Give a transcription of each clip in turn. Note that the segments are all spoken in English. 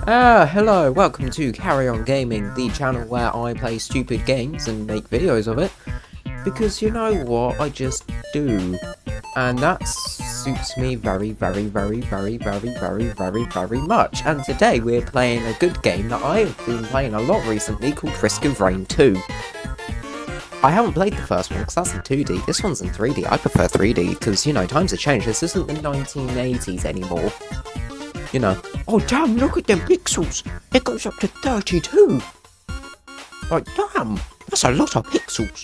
Hello, welcome to Carry On Gaming, the channel where I play stupid games and make videos of it. Because you know what, I just do. And that suits me very much. And today we're playing a good game that I've been playing a lot recently called Risk of Rain 2. I haven't played the first one because that's in 2D, this one's in 3D. I prefer 3D because, you know, times have changed. This isn't the 1980s anymore. You know. Oh damn, look at them pixels! It goes up to 32! Like damn, that's a lot of pixels!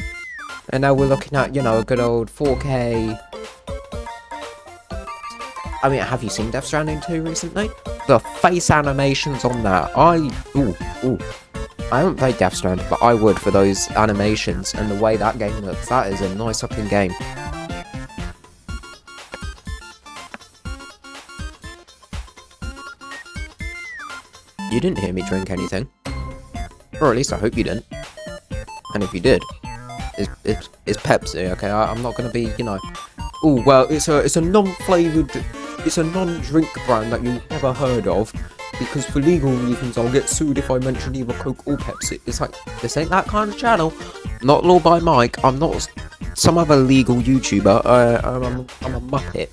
And now we're looking at, you know, a good old 4K... I mean, have you seen Death Stranding 2 recently? The face animations on that, I haven't played Death Stranding, but I would for those animations and the way that game looks. That is a nice looking game. You didn't hear me drink anything. Or at least I hope you didn't. And if you did, it's Pepsi, okay? I'm not gonna be, you know... Oh, well, it's a non-flavoured... It's a non-drink brand that you've never heard of. Because for legal reasons, I'll get sued if I mention either Coke or Pepsi. It's like, this ain't that kind of channel. Not Law by Mike. I'm not some other legal YouTuber. I'm a muppet.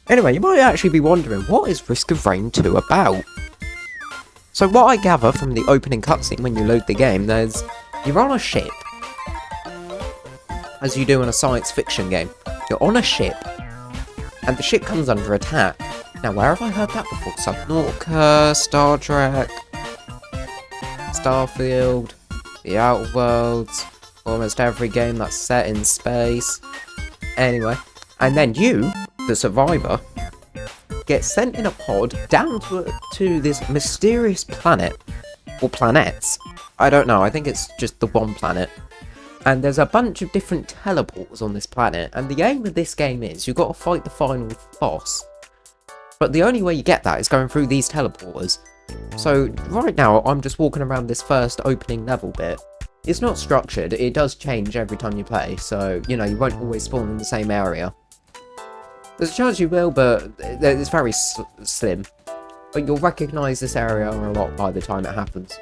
Anyway, you might actually be wondering, what is Risk of Rain 2 about? So what I gather from the opening cutscene when you load the game, you're on a ship. As you do in a science fiction game. You're on a ship. And the ship comes under attack. Now, where have I heard that before? Subnautica, Star Trek, Starfield, The Outer Worlds, almost every game that's set in space. Anyway, and then you, the survivor, gets sent in a pod down to this mysterious planet, or planets. I don't know, I think it's just the one planet. And there's a bunch of different teleporters on this planet, and the aim of this game is you've got to fight the final boss. But the only way you get that is going through these teleporters. So right now I'm just walking around this first opening level bit. It's not structured, it does change every time you play, so you know, you won't always spawn in the same area. There's a chance you will, but it's very slim. But you'll recognise this area a lot by the time it happens.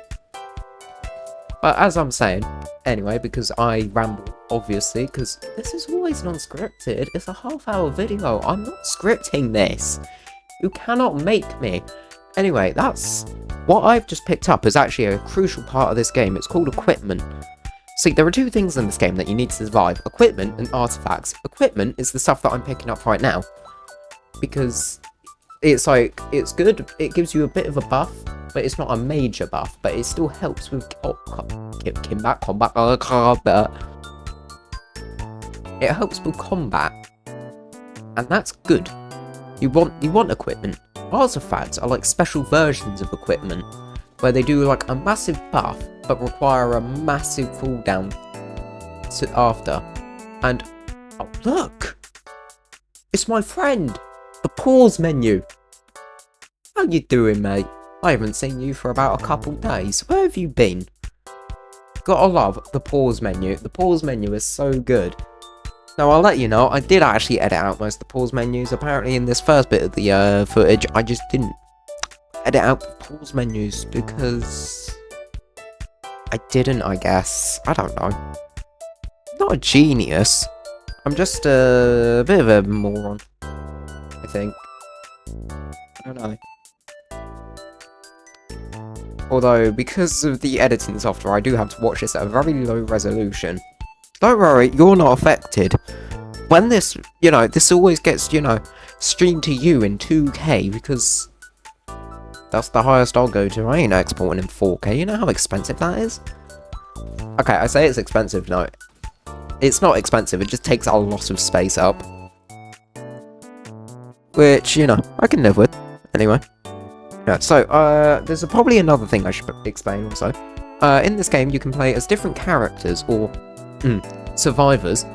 But as I'm saying, anyway, because I ramble, obviously, because this is always non-scripted, it's a half-hour video, I'm not scripting this. You cannot make me. Anyway, that's... What I've just picked up is actually a crucial part of this game. It's called equipment. See, there are two things in this game that you need to survive. Equipment and artifacts. Equipment is the stuff that I'm picking up right now. Because it's like, it's good, it gives you a bit of a buff, but it's not a major buff, but it still helps with combat. It helps with combat. And that's good. You want equipment. Artifacts are like special versions of equipment, where they do like a massive buff, but require a massive cooldown after. And, oh look! It's my friend! The pause menu! How you doing, mate? I haven't seen you for about a couple days. Where have you been? Gotta love the pause menu. The pause menu is so good. Now, I'll let you know, I did actually edit out most of the pause menus. Apparently, in this first bit of the footage, I just didn't edit out the pause menus because I didn't, I guess. I don't know. I'm not a genius. I'm just a bit of a moron, I think. I don't know. Although, because of the editing software, I do have to watch this at a very low resolution. Don't worry, you're not affected. When this, you know, this always gets, you know, streamed to you in 2K because that's the highest I'll go to. I ain't exporting in 4K. You know how expensive that is? Okay, I say it's expensive. No, it's not expensive. It just takes a lot of space up. Which, you know, I can live with. Anyway. Yeah, so, there's probably another thing I should explain also. In this game, you can play as different characters, or survivors.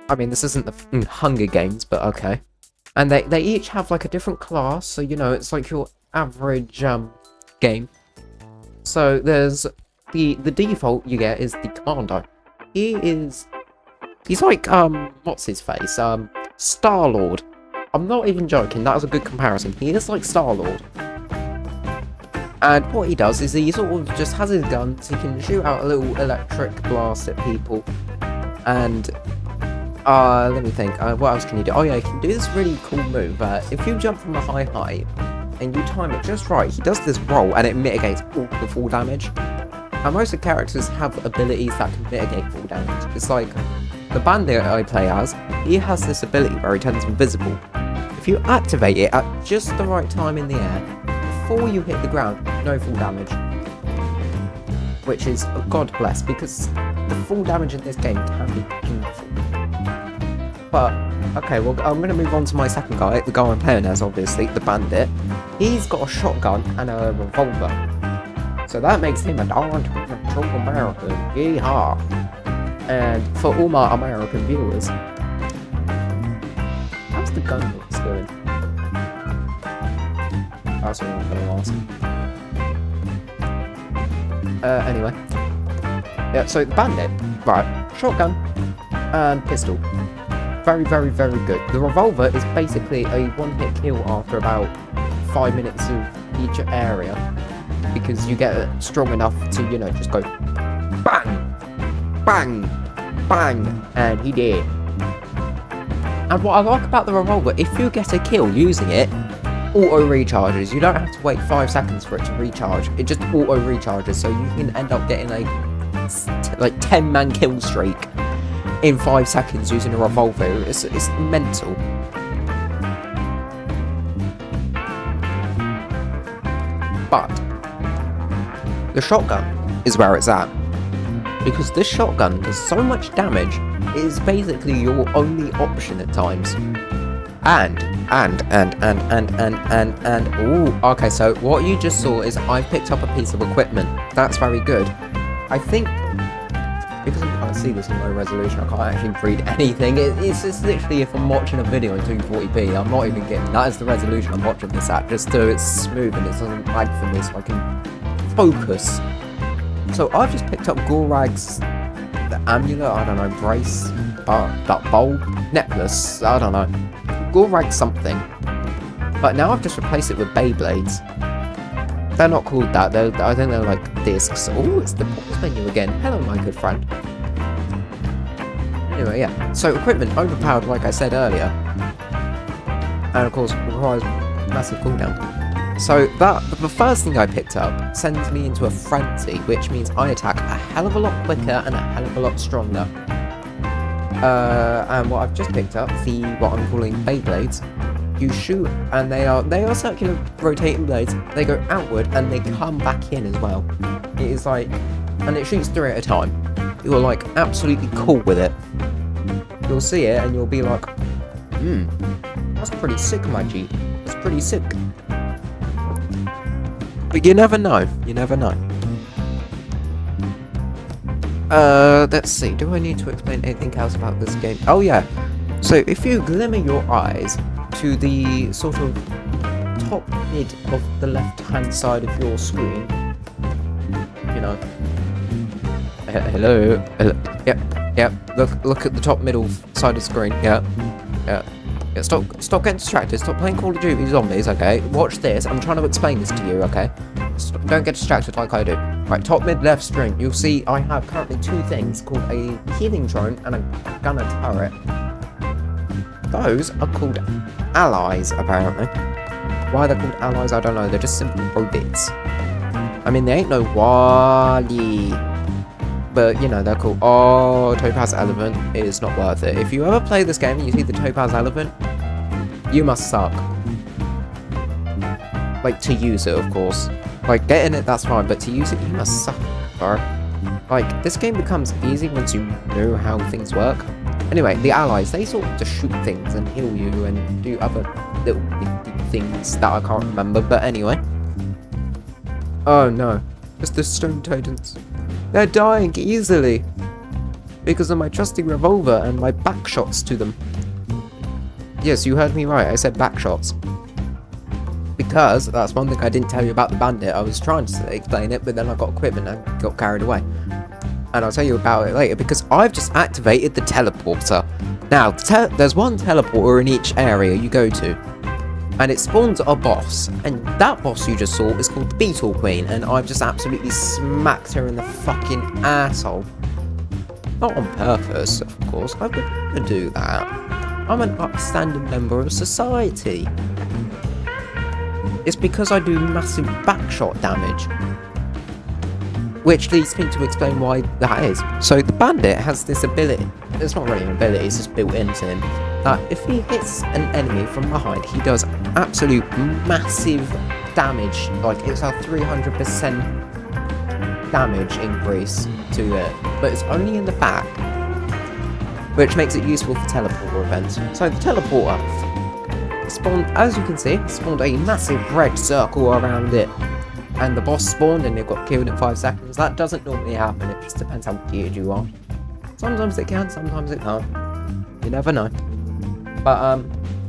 I mean, this isn't the Hunger Games, but okay. And they each have like a different class, so you know, it's like your average game. So there's the default you get is the Commando. He's like what's his face? Star-Lord. I'm not even joking, that was a good comparison. He is like Star-Lord. And what he does is he sort of just has his gun, so he can shoot out a little electric blast at people. And, let me think, what else can you do? Oh yeah, he can do this really cool move. If you jump from a high height, and you time it just right, he does this roll, and it mitigates all the fall damage. And most of the characters have abilities that can mitigate fall damage. It's like, the bandit I play as, he has this ability where he turns invisible. If you activate it at just the right time in the air, before you hit the ground, no fall damage. Which is, God bless, because the fall damage in this game can be painful. But, okay, well, I'm going to move on to my second guy, the guy I'm playing as, obviously, the bandit. He's got a shotgun and a revolver. So that makes him a darn true American. Yeehaw! And for all my American viewers, how's the gun looks doing? That's what I'm going to ask. Anyway. Yeah, so the bandit, right, shotgun and pistol. Very, very, very good. The revolver is basically a one-hit kill after about 5 minutes of each area. Because you get it strong enough to, you know, just go bang, bang, bang, and he did. And what I like about the revolver, if you get a kill using it, auto recharges. You don't have to wait 5 seconds for it to recharge. It just auto recharges, so you can end up getting a like 10-man kill streak in 5 seconds using a revolver. It's mental. But the shotgun is where it's at, because this shotgun does so much damage. It is basically your only option at times. And ooh, okay, so what you just saw is I picked up a piece of equipment. That's very good. I think, because I can't see this in low resolution, I can't actually read anything. It's just literally, if I'm watching a video in 240p, I'm not even getting, that is the resolution I'm watching this at, just so it's smooth and it doesn't lag for me, so I can focus. So I've just picked up Gorag's the amulet, I don't know, brace, that bowl, necklace, I don't know. Gorag something. But now I've just replaced it with Beyblades. They're not called that, I think they're like discs. Oh, it's the pause menu again. Hello, my good friend. Anyway, yeah. So equipment overpowered, like I said earlier. And of course, requires massive cooldown. So the first thing I picked up sends me into a frenzy, which means I attack a hell of a lot quicker and a hell of a lot stronger. And what I've just picked up, what I'm calling Beyblades, you shoot, and they are circular rotating blades. They go outward and they come back in as well. It is like, and it shoots 3 at a time. You're like absolutely cool with it. You'll see it and you'll be like, that's pretty sick, my G. That's pretty sick. But you never know. You never know. Let's see. Do I need to explain anything else about this game? Oh yeah. So if you glimmer your eyes to the sort of top mid of the left-hand side of your screen, you know. Hello. Yep. Look at the top middle side of the screen. Yeah. Stop getting distracted. Stop playing Call of Duty Zombies. Okay. Watch this. I'm trying to explain this to you. Okay. Don't get distracted like I do. Right, top mid left screen. You'll see I have currently 2 things called a healing drone and a gunner turret. Those are called allies, apparently. Why they're called allies, I don't know. They're just simple bits. I mean, they ain't no Wally. But, you know, they're cool. Oh, Topaz Elephant is not worth it. If you ever play this game and you see the Topaz Elephant, you must suck. Like, to use it, of course. Like, getting it, that's fine, but to use it, you must suck, bro. Like, this game becomes easy once you know how things work. Anyway, the allies, they sort of just shoot things and heal you and do other little things that I can't remember, but anyway. Oh no, it's the Stone Titans. They're dying easily because of my trusty revolver and my back shots to them. Yes, you heard me right, I said back shots. Because that's one thing I didn't tell you about the bandit. I was trying to explain it, but then I got equipment and got carried away. and I'll tell you about it later because I've just activated the teleporter. Now, there's one teleporter in each area you go to, and it spawns a boss, and that boss you just saw is called the Beetle Queen, and I've just absolutely smacked her in the fucking asshole. Not on purpose, of course, I would never do that. I'm an upstanding member of society. It's because I do massive backshot damage. Which leads me to explain why that is. So the bandit has this ability, it's not really an ability, it's just built into him, that if he hits an enemy from behind, he does absolute massive damage, like it's a 300% damage increase to it, but it's only in the back, which makes it useful for teleporter events. So the teleporter spawned, as you can see, spawned a massive red circle around it. And the boss spawned and it got killed in 5 seconds. That doesn't normally happen, it just depends how geared you are. Sometimes it can, sometimes it can't. You never know. But,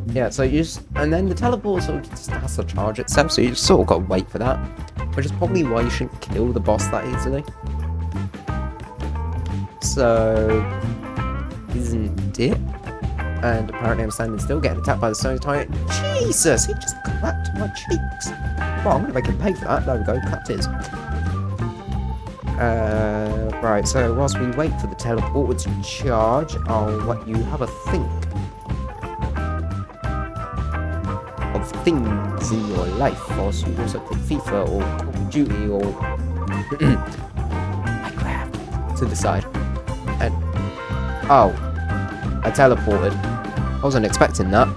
yeah, so you just, and then the teleport sort of just has to charge itself, so you just sort of gotta wait for that. Which is probably why you shouldn't kill the boss that easily. So, isn't it? And apparently I'm standing still, getting attacked by the stone titan. Jesus, he just clapped my cheeks. Well, I'm gonna make him pay for that. There we go, clapped his. Right, so whilst we wait for the teleporter to charge, I'll let you have a think of things in your life, whilst you also play FIFA or Call of Duty or Minecraft to the side. And oh, I teleported. I wasn't expecting that.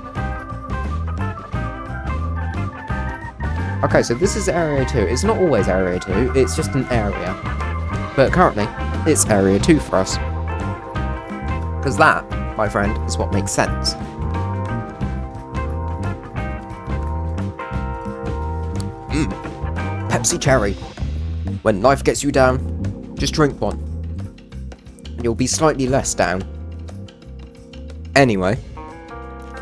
Okay, so this is Area 2. It's not always Area 2, it's just an area. But currently, it's Area 2 for us. Because that, my friend, is what makes sense. Pepsi Cherry. When life gets you down, just drink one. And you'll be slightly less down. Anyway.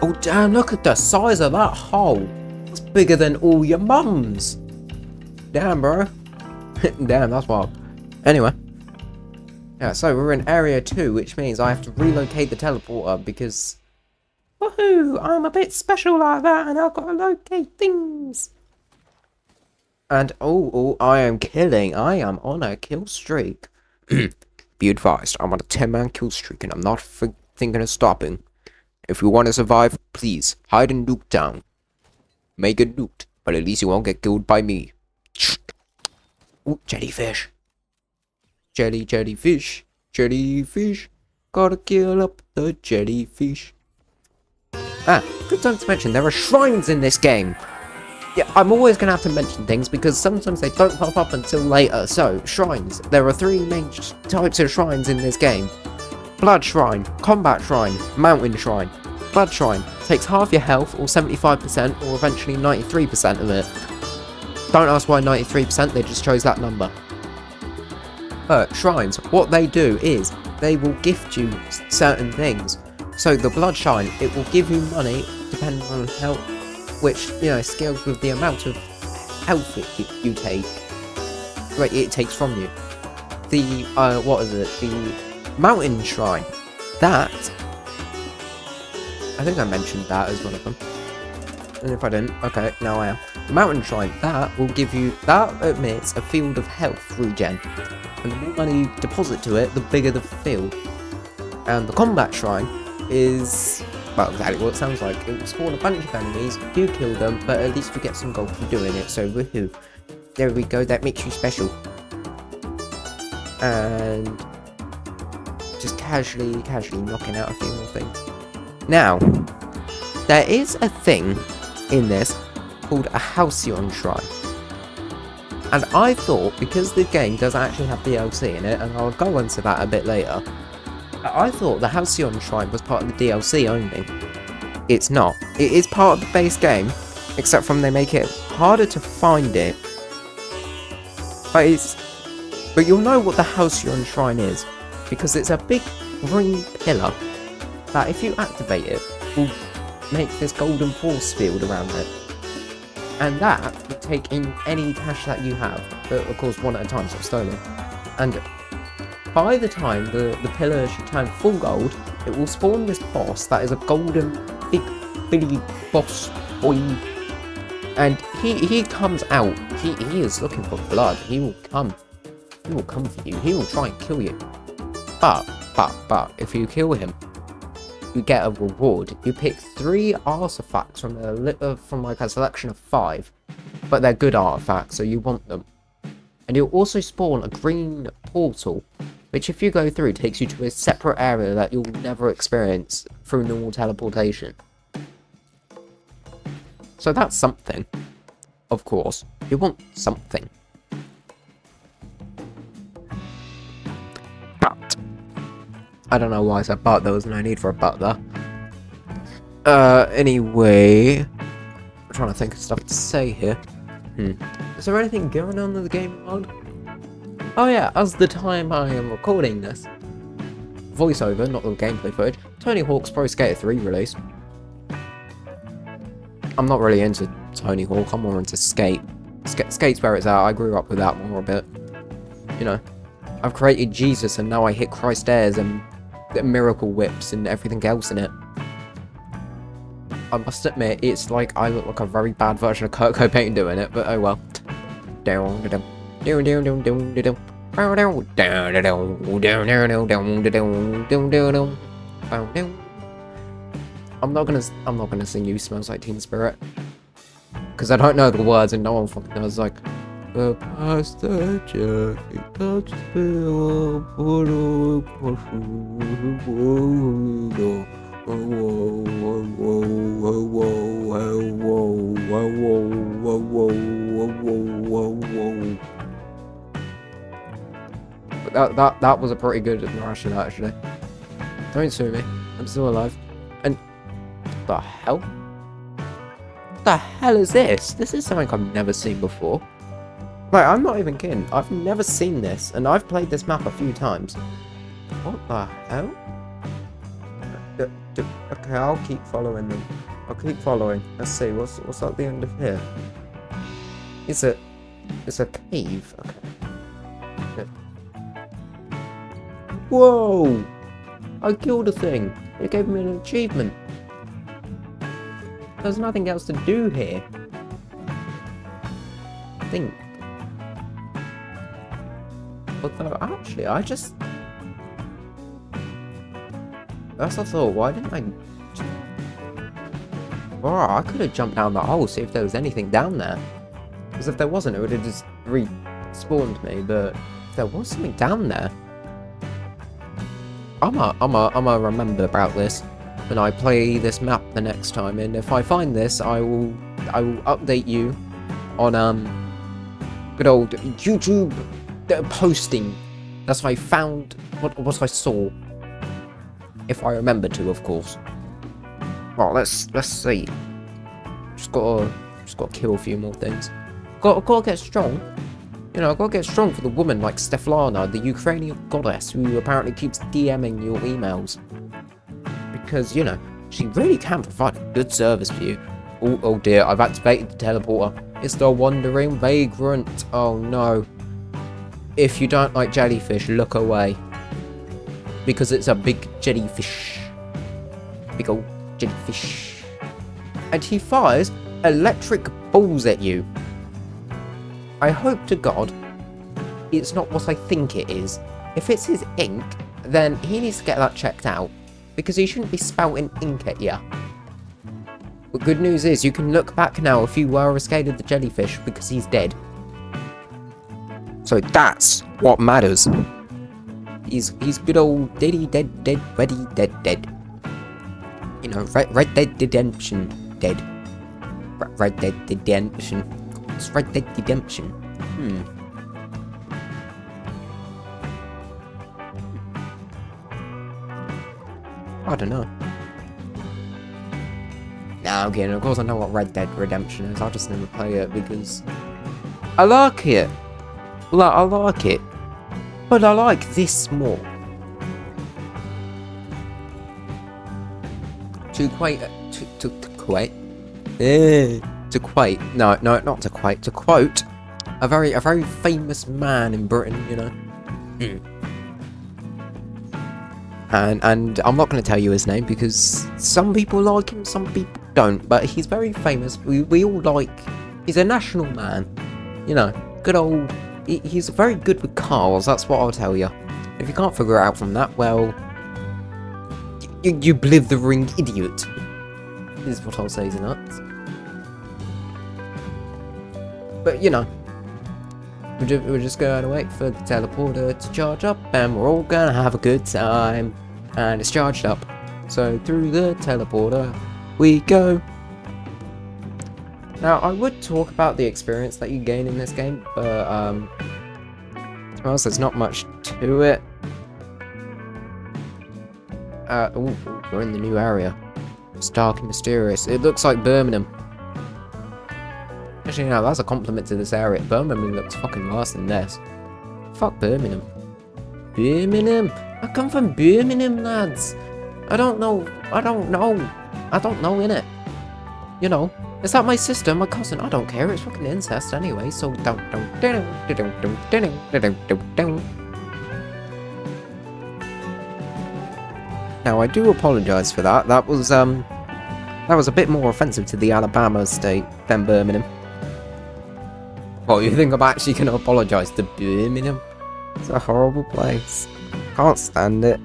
Oh damn, look at the size of that hole. It's bigger than all your mums. Damn, bro. Damn, that's wild. Anyway. Yeah, so we're in Area 2, which means I have to relocate the teleporter because... Woohoo! I'm a bit special like that and I've got to locate things. And, oh, I am killing. I am on a kill streak. Be advised, I'm on a 10-man kill streak and I'm not thinking of stopping. If you want to survive, please, hide in Nuketown. Make it nuked, but at least you won't get killed by me. Ooh, jellyfish. Jellyfish. Jellyfish. Gotta kill up the jellyfish. Ah, good time to mention, there are shrines in this game. Yeah, I'm always going to have to mention things because sometimes they don't pop up until later. So, shrines. There are 3 main types of shrines in this game. Blood Shrine, Combat Shrine, Mountain Shrine. Blood Shrine takes half your health, or 75%, or eventually 93% of it. Don't ask why 93%, they just chose that number. Shrines, what they do is, they will gift you certain things. So the Blood Shrine, it will give you money, depending on how, which, you know, scales with the amount of health you take. Right, it takes from you. The, what is it? The Mountain Shrine. That, I think I mentioned that as one of them. And if I didn't, okay, now I am. The Mountain Shrine, that will give you, that admits a field of health regen. And the more money you deposit to it, the bigger the field. And the Combat Shrine is, well, exactly what it sounds like. It will spawn a bunch of enemies, you kill them, but at least you get some gold for doing it, so woohoo. There we go, that makes you special. And just casually knocking out a few more things. Now, there is a thing in this called a Halcyon Shrine. And I thought, because the game does actually have DLC in it, and I'll go into that a bit later, I thought the Halcyon Shrine was part of the DLC only. It's not. It is part of the base game, except from they make it harder to find it. But you'll know what the Halcyon Shrine is, because it's a big green pillar that if you activate it, will make this golden force field around it. And that will take in any cash that you have, but of course one at a time, so stolen. And by the time the pillar should turn full gold, it will spawn this boss that is a golden big billy boss boy. And he comes out. He is looking for blood. He will come. He will come for you. He will try and kill you. But if you kill him, you get a reward. You pick 3 artifacts from like a selection of 5, but they're good artifacts, so you want them. And you'll also spawn a green portal, which if you go through takes you to a separate area that you'll never experience through normal teleportation. So that's something. Of course, you want something. But I don't know why I said but. There was no need for a but there. Anyway, I'm trying to think of stuff to say here. Is there anything going on in the game mode? Oh yeah, as the time I am recording this, voiceover, not the gameplay footage, Tony Hawk's Pro Skater 3 released. I'm not really into Tony Hawk, I'm more into Skate. Skate's where it's at. I grew up with that more a bit. You know, I've created Jesus and now I hit Christ airs and miracle whips and everything else in it. I must admit, it's like I look like a very bad version of Kurt Cobain doing it, but oh well. I'm not gonna sing "You Smells Like Teen Spirit" because I don't know the words and no one fucking knows. Like, the pasta Jeffy touched the But that was a pretty good impression, actually. Don't sue me. I'm still alive. And the hell? What the hell is this? This is something I've never seen before. Like, I'm not even kidding. I've never seen this, and I've played this map a few times. What the hell? Okay, I'll keep following them. I'll keep following. Let's see, what's at the end of here? It's a cave. Okay. Whoa! I killed a thing. It gave me an achievement. There's nothing else to do here. I think. Although, actually, that's a thought. Why didn't I... Well, I could have jumped down the hole, see if there was anything down there. Because if there wasn't, it would have just respawned me. But if there was something down there... I'ma remember about this when I play this map the next time. And if I find this, I will update you on, good old YouTube posting. That's what I found, what I saw. If I remember to, of course. Well, let's see. Just gotta kill a few more things. Gotta get strong. You know, I've got to get strong for the woman like Steflana, the Ukrainian goddess who apparently keeps DMing your emails. Because, you know, she really can provide a good service for you. Oh dear, I've activated the teleporter. It's the Wandering Vagrant. Oh no. If you don't like jellyfish, look away. Because it's a big jellyfish. Big old jellyfish. And he fires electric balls at you. I hope to God it's not what I think it is. If it's his ink, then he needs to get that checked out, because he shouldn't be spouting ink at you. But good news is, you can look back now if you were scared of the jellyfish, because he's dead. So that's what matters. He's good old dead, ready, dead. You know, Red Dead Redemption, dead. Red Dead Redemption. It's Red Dead Redemption. I don't know. Nah, I'm kidding. Of course I know what Red Dead Redemption is. I just never play it because I like it. Like, I like it. But I like this more. To quote, a very famous man in Britain, you know. And I'm not going to tell you his name because some people like him, some people don't. But he's very famous. We all like. He's a national man. You know, good old. He's very good with cars. That's what I'll tell you. If you can't figure it out from that, well, you blithering idiot. Is what I'll say to that. But you know. We're just going to wait for the teleporter to charge up, and we're all going to have a good time. And it's charged up. So through the teleporter we go. Now, I would talk about the experience that you gain in this game, but, well, there's not much to it. Ooh, we're in the new area. It's dark and mysterious. It looks like Birmingham. Actually, no, that's a compliment to this area. Birmingham looks fucking worse than this. Fuck Birmingham. Birmingham! I come from Birmingham, lads! I don't know, innit? You know, is that my sister, my cousin? I don't care, it's fucking incest anyway, so Now, I do apologise for that. That was a bit more offensive to the Alabama state than Birmingham. Well, you think I'm actually going to apologise to Birmingham? It's a horrible place. Can't stand it.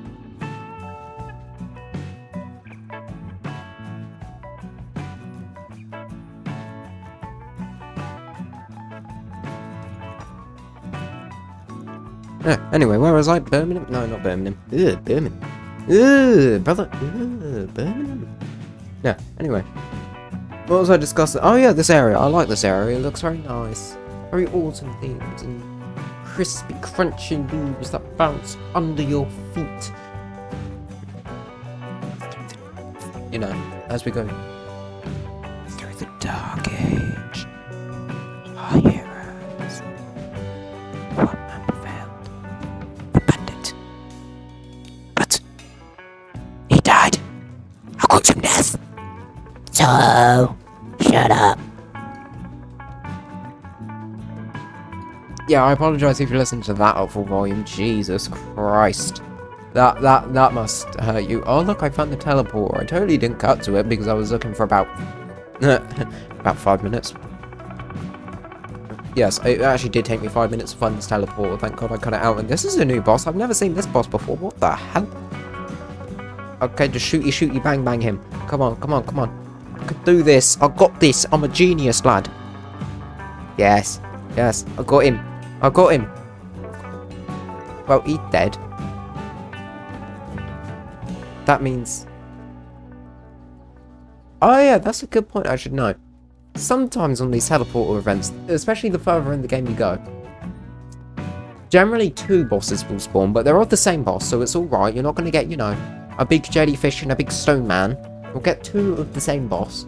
Anyway, where was I? Birmingham? No, not Birmingham. Ugh, Birmingham. Ugh, brother. Ugh, Birmingham. Yeah, anyway. What was I discussing? Oh yeah, this area. I like this area. It looks very nice. Very autumn themed and crispy, crunchy leaves that bounce under your feet. You know, as we go through the dark age, our heroes, one man prevailed, the bandit. But he died. I got him death. So, shut up. Yeah, I apologise if you listen to that at full volume. Jesus Christ. That must hurt you. Oh look, I found the teleporter. I totally didn't cut to it because I was looking for about 5 minutes. Yes, it actually did take me 5 minutes to find this teleporter. Thank God I cut it out. And this is a new boss. I've never seen this boss before. What the hell? Okay, just shooty, bang, bang him. Come on. I can do this. I got this. I'm a genius, lad. Yes, I got him. Well, he's dead. That means... Oh yeah, that's a good point I should know. Sometimes on these teleporter events, especially the further in the game you go, generally 2 bosses will spawn, but they're all the same boss, so it's alright. You're not going to get, you know, a big jellyfish and a big stone man. You'll get 2 of the same boss.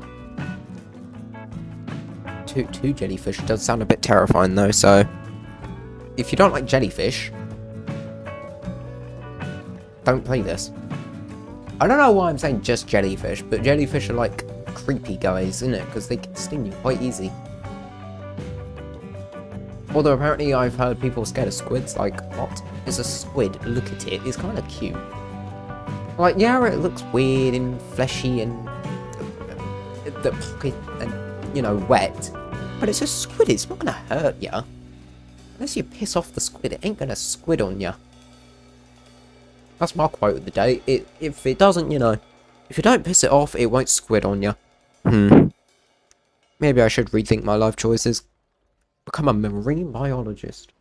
Two jellyfish does sound a bit terrifying though, so if you don't like jellyfish, don't play this. I don't know why I'm saying just jellyfish, but jellyfish are like creepy guys, isn't it? Because they can sting you quite easy. Although apparently I've heard people scared of squids. Like, what is a squid? Look at it. It's kind of cute. Like, yeah, it looks weird and fleshy and the pocket and, you know, wet. But it's a squid. It's not gonna hurt ya. Unless you piss off the squid, it ain't gonna squid on ya. That's my quote of the day. If it doesn't, you know, if you don't piss it off, it won't squid on ya. Maybe I should rethink my life choices. Become a marine biologist.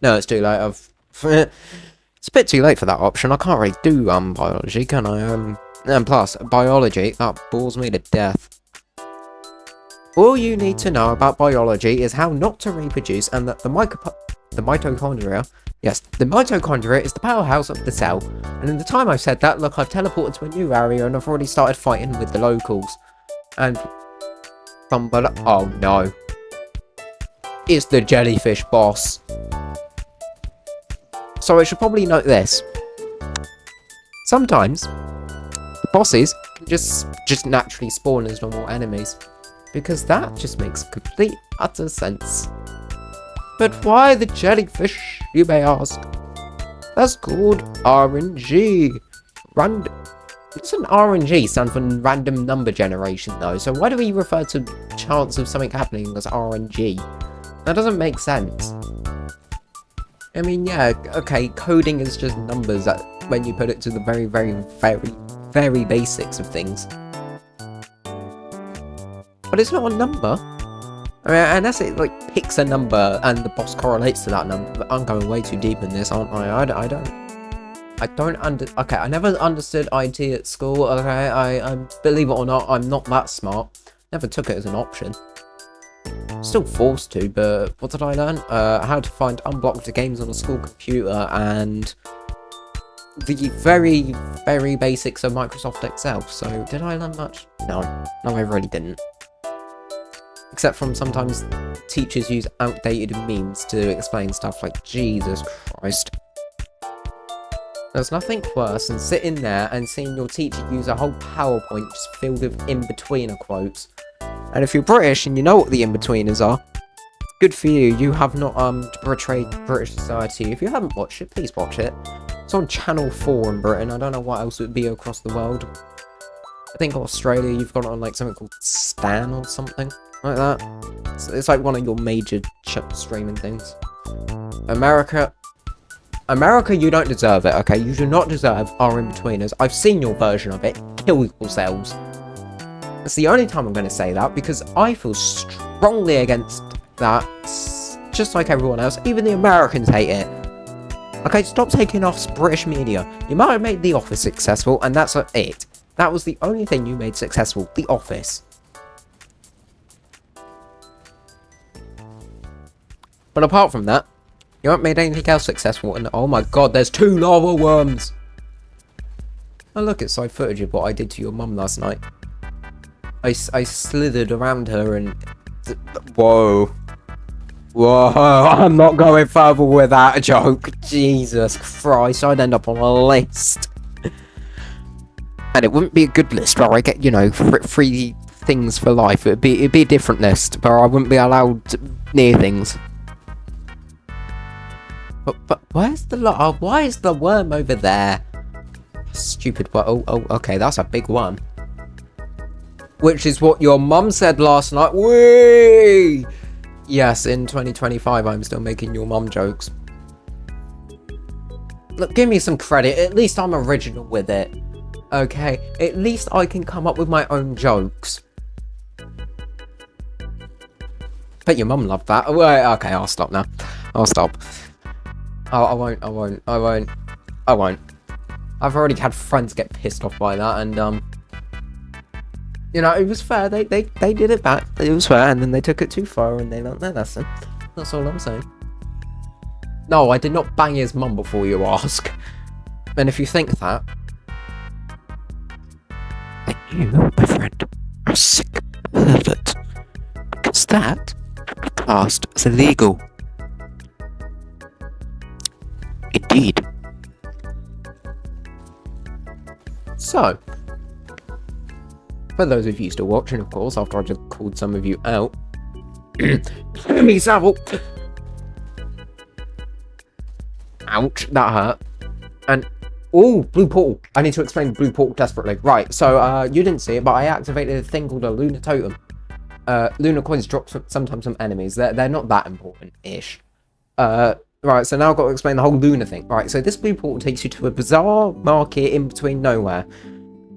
No, it's too late. It's a bit too late for that option. I can't really do biology, can I? And plus, biology, that bores me to death. All you need to know about biology is how not to reproduce, and that the mitochondria, yes, the mitochondria is the powerhouse of the cell. And in the time I've said that, look, I've teleported to a new area and I've already started fighting with the locals. And oh no. It's the jellyfish boss. So I should probably note this. Sometimes bosses can just naturally spawn as normal enemies. Because that just makes complete, utter sense. But why the jellyfish, you may ask? That's called RNG. Doesn't RNG stand for random number generation though? So why do we refer to chance of something happening as RNG? That doesn't make sense. I mean, yeah, okay, coding is just numbers that when you put it to the very, very, very, very basics of things. But it's not a number. I mean, unless it, like, picks a number and the boss correlates to that number. But I'm going way too deep in this, aren't I? Okay, I never understood IT at school, okay? I believe it or not, I'm not that smart. Never took it as an option. Still forced to, but what did I learn? How to find unblocked games on a school computer and the very, very basics of Microsoft Excel. So, did I learn much? No, I really didn't. Except from sometimes teachers use outdated memes to explain stuff like Jesus Christ. There's nothing worse than sitting there and seeing your teacher use a whole PowerPoint just filled with in-betweener quotes. And if you're British and you know what the in-betweeners are, good for you. You have not betrayed British society. If you haven't watched it, please watch it. It's on Channel 4 in Britain. I don't know what else it would be across the world. I think Australia, you've got it on like something called Stan or something like that. It's like one of your major streaming things. America, you don't deserve it, okay? You do not deserve our in-betweeners. I've seen your version of it. Kill yourselves. That's the only time I'm going to say that, because I feel strongly against that, just like everyone else. Even the Americans hate it. Okay, stop taking off British media. You might have made The Office successful, and that's it. That was the only thing you made successful. The Office. But apart from that, you haven't made anything else successful, and oh my god, there's 2 lava worms! Oh look, it's side footage of what I did to your mum last night. I slithered around her and... Whoa. Whoa, I'm not going further with that joke. Jesus Christ, I'd end up on a list. And it wouldn't be a good list where I get, you know, free things for life. It'd be a different list where I wouldn't be allowed near things. But where's the why is the worm over there? Stupid worm. Oh, okay, that's a big one. Which is what your mum said last night. Whee! Yes, in 2025, I'm still making your mum jokes. Look, give me some credit. At least I'm original with it. Okay? At least I can come up with my own jokes. Bet your mum loved that. Wait, okay, I'll stop now. I'll stop. Oh, I won't. I've already had friends get pissed off by that, and, you know, it was fair. They did it back. It was fair, and then they took it too far, and they learned their lesson. That's all I'm saying. No, I did not bang his mum before you ask. And if you think that... then you, my friend, are a sick pervert. Because that is classed as illegal. Indeed. So... for those of you still watching, of course, after I just called some of you out. Me, Savile! Ouch, that hurt. And, oh, blue portal. I need to explain blue portal desperately. Right, so, you didn't see it, but I activated a thing called a lunar totem. Lunar coins drop sometimes from enemies. They're not that important-ish. Right, so now I've got to explain the whole lunar thing. Right, so this blue portal takes you to a bizarre market in between nowhere.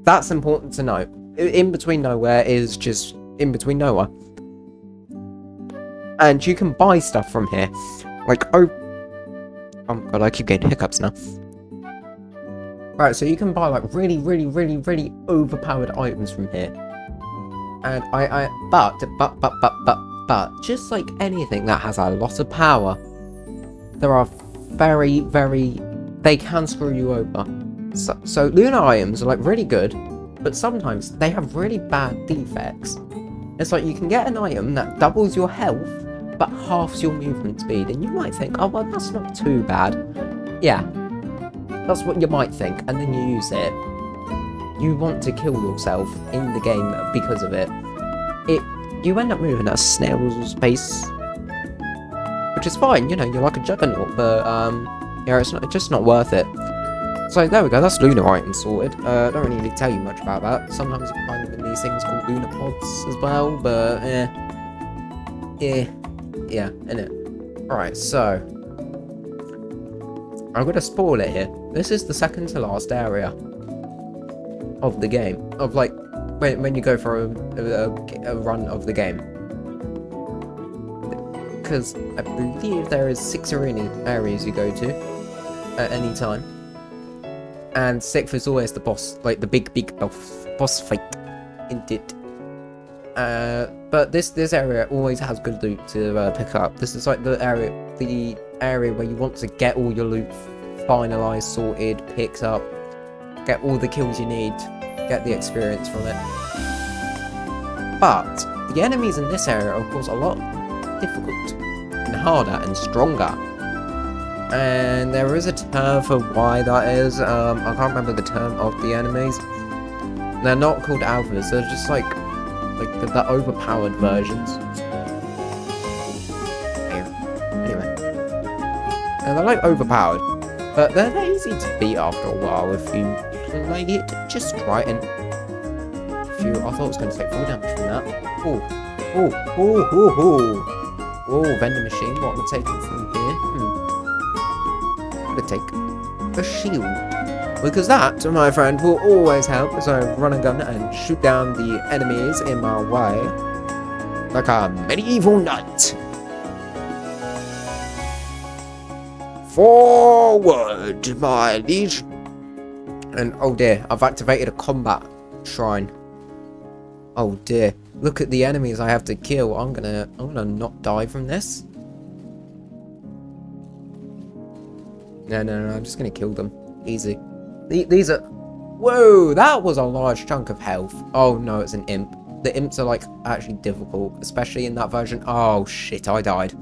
That's important to know. In between nowhere is just in between nowhere. And you can buy stuff from here. Like, oh god, I keep getting hiccups now. Right, so you can buy like really overpowered items from here. And but just like anything that has a lot of power, there are they can screw you over. So lunar items are like really good, but sometimes they have really bad defects. It's like you can get an item that doubles your health, but halves your movement speed, and you might think, oh well, that's not too bad. Yeah, that's what you might think, and then you use it. You want to kill yourself in the game because of it. You end up moving at a snail's pace, which is fine, you know, you're like a juggernaut, but Yeah, it's just not worth it. So there we go, that's lunar item sorted. Don't really need to tell you much about that. Sometimes you can find them in these things called lunar pods as well, but yeah, innit. Alright, so I'm gonna spoil it here. This is the second to last area of the game. Of like when you go for a run of the game. Because I believe there is 6 areas you go to at any time. And 6th is always the boss, like the big boss fight in it. But this area always has good loot to pick up. This is like the area where you want to get all your loot finalized, sorted, picked up, get all the kills you need, get the experience from it. But the enemies in this area are of course a lot difficult and harder and stronger. And there is a term for why that is. I can't remember the term of the enemies. They're not called alphas. They're just like the overpowered versions. Anyway, and they're like overpowered, but they're easy to beat after a while if you play it just right. And if you, I thought it was going to take full damage from that. Oh, vending machine. What am I taking from here? I'm gonna take a shield, because that, my friend, will always help as I run a gun and shoot down the enemies in my way like a medieval knight. Forward, my liege. And oh dear, I've activated a combat shrine. Oh dear, look at the enemies I have to kill. I'm gonna not die from this. No, I'm just gonna kill them. Easy. These are... Whoa, that was a large chunk of health. Oh no, it's an imp. The imps are like actually difficult, especially in that version. Oh shit, I died.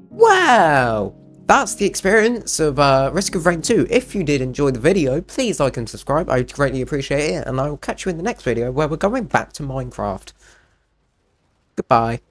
Wow! That's the experience of Risk of Rain 2. If you did enjoy the video, please like and subscribe. I'd greatly appreciate it. And I will catch you in the next video where we're going back to Minecraft. Goodbye.